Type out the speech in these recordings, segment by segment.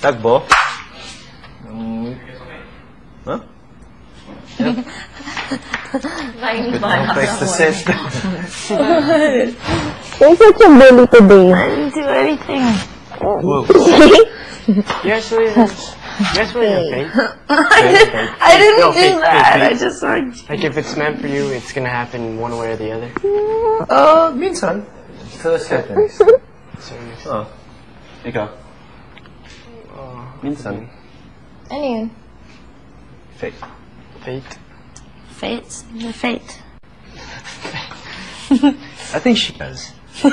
Tagbo? Huh? Yep. Good place to sit. You're such a bully today. I didn't do anything. Whoa. Yours was okay. I didn't do that. I just like... Like if it's meant for you, it's gonna happen one way or the other. Minsan. Sa seconds. So, Ikaw? Minsan. Ano yun? Fate. fate. Fate's the fate. I think she does. Go.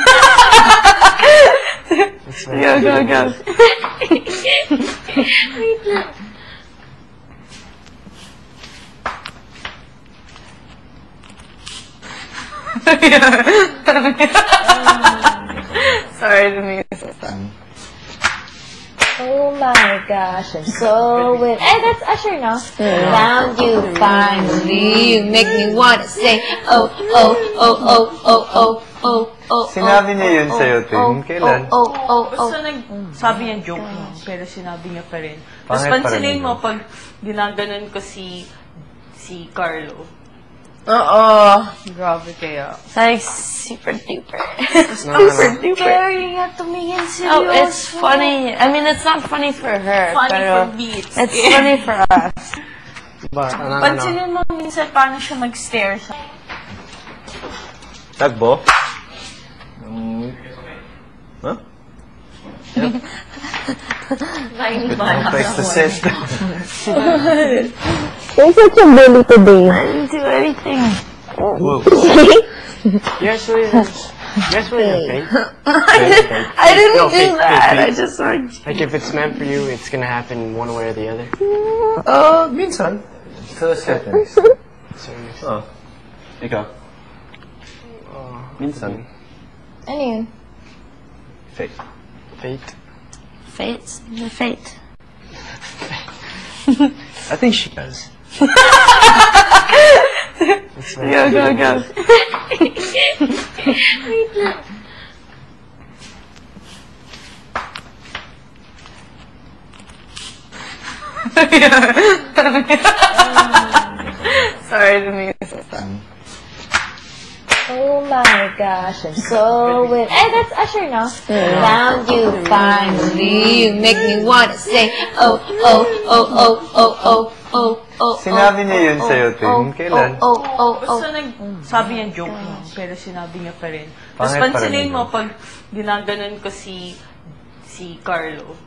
Wait lang. Sorry to me. Oh my gosh, I'm so with. Hey, that's Usher, no? Found you finally. You make me wanna say, oh. Sinabi niya yun sa'yo, Tim. Kailan? Basta nagsabi niya joke lang, pero sinabi niya pa rin. Tapos Pangit pa rin pansinin yun. mo, pag ginaganon ko si Carlo. Grabe kaya. It's like super duper. Super scary nga tumingin seryoso. Oh, it's funny. I mean, it's not funny for her. Funny pero for beats. it's funny for us. But, Pansinin mo minsan paano siya mag-stare sa... Tagbo? Huh? Yep. Good place to sit. You're such a bully today. I didn't do anything. Whoa. yours was okay. I didn't do that. I just like... Like if it's meant for you, it's gonna happen one way or the other. Minsan. Sa seconds. So, Ikaw? Minsan. Ano yun? Fate. fate. Fate's the fate. I think she does. Go. Wait lang. Sorry to me. Oh my gosh, I'm so with. Hey, that's Usher, no? Found you finally. You make me wanna say, oh. Sinabi niya yun sa'yo, Tim. Kailan? Basta nagsabi niya joke lang, pero sinabi niya pa rin. Tapos Pangit pa rin pansinin yun. mo, pag ginaganon ko si Carlo.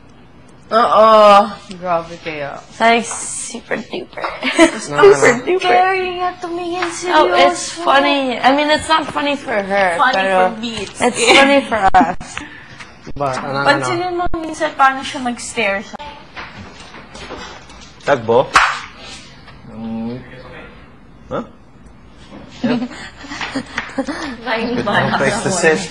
Grabe kaya. It's like super duper. Super scary nga tumingin seryoso. Oh, it's funny. I mean, it's not funny for her. Funny pero for beats. it's funny for us. But, Pansinin mo minsan paano siya mag-stare sa... Tagbo? Huh? Yep. Good place to sit.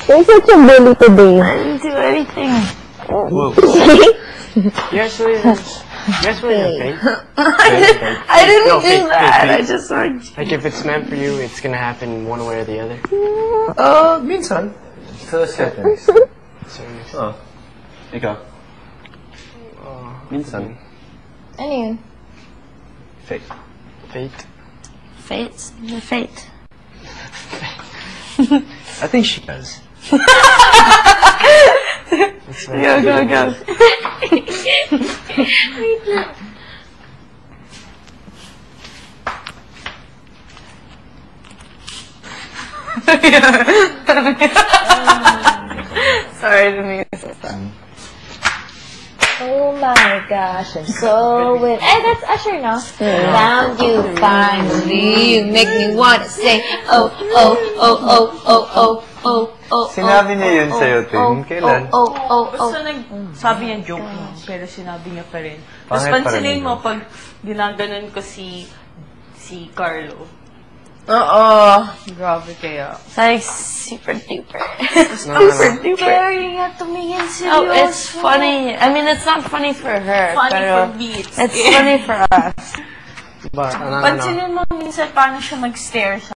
You're such a bully today. I didn't do anything. Whoa. yours was okay. I didn't do that. I just like... Like if it's meant for you, it's gonna happen one way or the other. Minsan. Sa seconds. So, Ikaw? Minsan. Ano yun? Fate. fate. Fate's the fate. I think she does. Go. Wait lang. Sorry to me. Oh my gosh, I'm so with. Hey, that's Usher, no? Found you finally. You make me wanna say, oh. Sinabi niya yun sa'yo, Tim. Kailan? Basta nagsabi niya joke lang, pero sinabi niya pa rin. Tapos Pangit pa rin pansinin yun. mo, pag ginaganon ko si Carlo. Grabe kaya. It's like super duper. Super scary nga tumingin seryoso. Oh, it's funny. I mean, it's not funny for her. Funny pero for beats. it's funny for us. But, Pansinin mo minsan paano siya mag-stare sa...